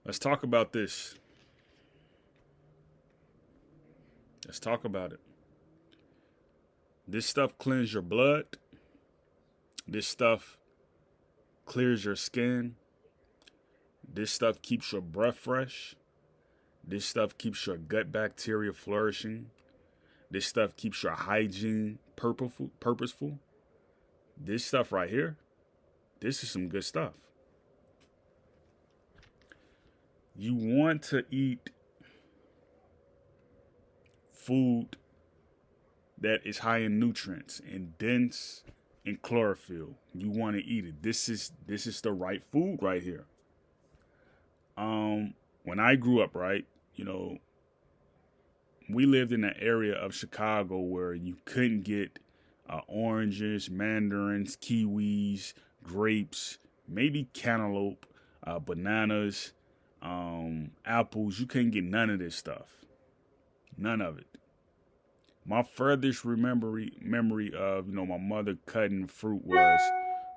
Let's talk about this. Let's talk about it. This stuff cleans your blood. This stuff clears your skin. This stuff keeps your breath fresh. This stuff keeps your gut bacteria flourishing. This stuff keeps your hygiene purposeful. This stuff right here, this is some good stuff. You want to eat food that is high in nutrients and dense in chlorophyll. You want to eat it. This is the right food right here. When I grew up, right, we lived in an area of Chicago where you couldn't get oranges, mandarins, kiwis, grapes, maybe cantaloupe, bananas, apples. You couldn't get none of this stuff. None of it. My furthest memory of, my mother cutting fruit was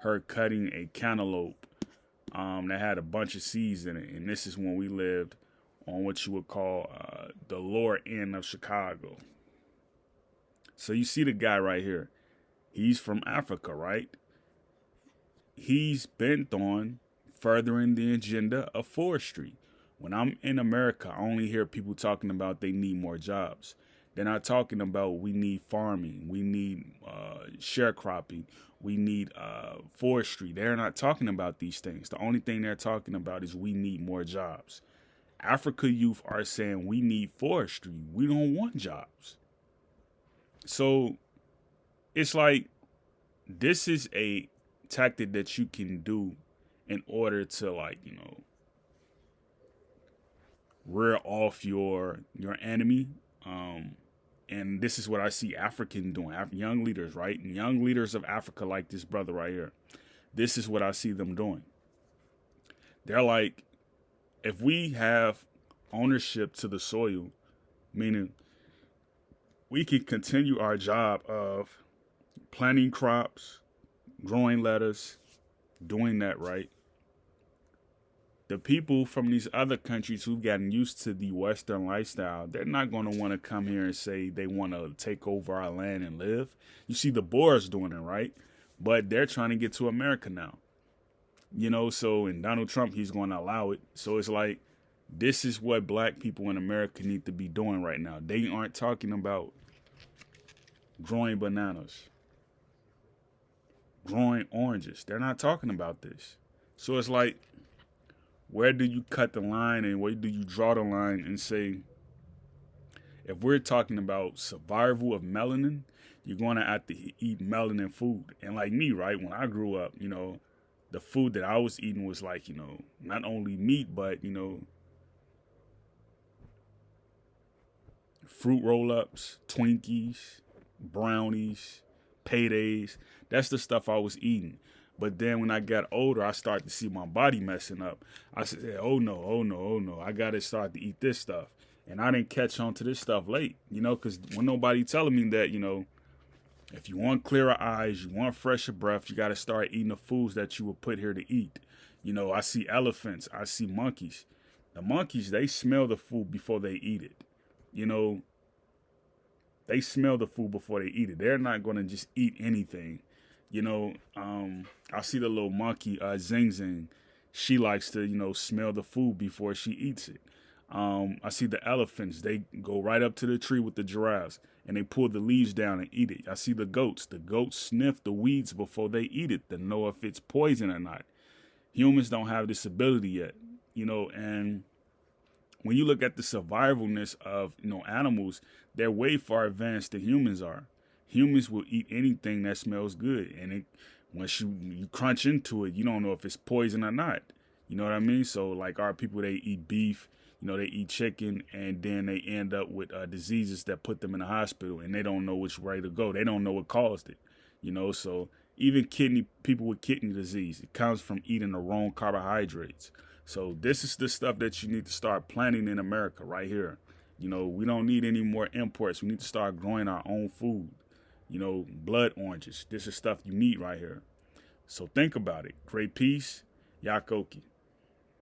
her cutting a cantaloupe that had a bunch of seeds in it. And this is when we lived on what you would call the lower end of Chicago. So you see the guy right here. He's from Africa, right? He's bent on furthering the agenda of forestry. When I'm in America, I only hear people talking about they need more jobs. They're not talking about we need farming, we need sharecropping, we need forestry. They're not talking about these things. The only thing they're talking about is we need more jobs. Africa youth are saying we need forestry. We don't want jobs. So it's like this is a tactic that you can do in order to rear off your enemy. And this is what I see African doing, young leaders, right? And young leaders of Africa like this brother right here. This is what I see them doing. They're like, if we have ownership to the soil, meaning we can continue our job of planting crops, growing lettuce, doing that right. The people from these other countries who've gotten used to the Western lifestyle, they're not going to want to come here and say they want to take over our land and live. You see the Boers doing it, right? But they're trying to get to America now. So and Donald Trump, he's going to allow it. So it's like, this is what black people in America need to be doing right now. They aren't talking about growing bananas, growing oranges. They're not talking about this. So it's like, where do you cut the line and where do you draw the line and say, if we're talking about survival of melanin, you're going to have to eat melanin food. And like me, right, when I grew up, the food that I was eating was like, not only meat, but, fruit roll-ups, Twinkies, brownies, paydays. That's the stuff I was eating. But then when I got older, I started to see my body messing up. I said, oh no. I got to start to eat this stuff. And I didn't catch on to this stuff late, because when nobody telling me that, if you want clearer eyes, you want fresher breath, you got to start eating the foods that you were put here to eat. I see elephants. I see monkeys. The monkeys, they smell the food before they eat it. They smell the food before they eat it. They're not going to just eat anything. I see the little monkey, Zing Zing. She likes to, smell the food before she eats it. I see the elephants. They go right up to the tree with the giraffes and they pull the leaves down and eat it. I see the goats. The goats sniff the weeds before they eat it to know if it's poison or not. Humans don't have this ability yet, and when you look at the survivalness of, animals, they're way far advanced than humans are. Humans will eat anything that smells good. And once you crunch into it, you don't know if it's poison or not. You know what I mean? So like our people, they eat beef, they eat chicken, and then they end up with diseases that put them in the hospital, and they don't know which way to go. They don't know what caused it. So even people with kidney disease, it comes from eating the wrong carbohydrates. So this is the stuff that you need to start planting in America right here. We don't need any more imports. We need to start growing our own food. Blood oranges. This is stuff you need right here. So think about it. Great peace. Yakoki.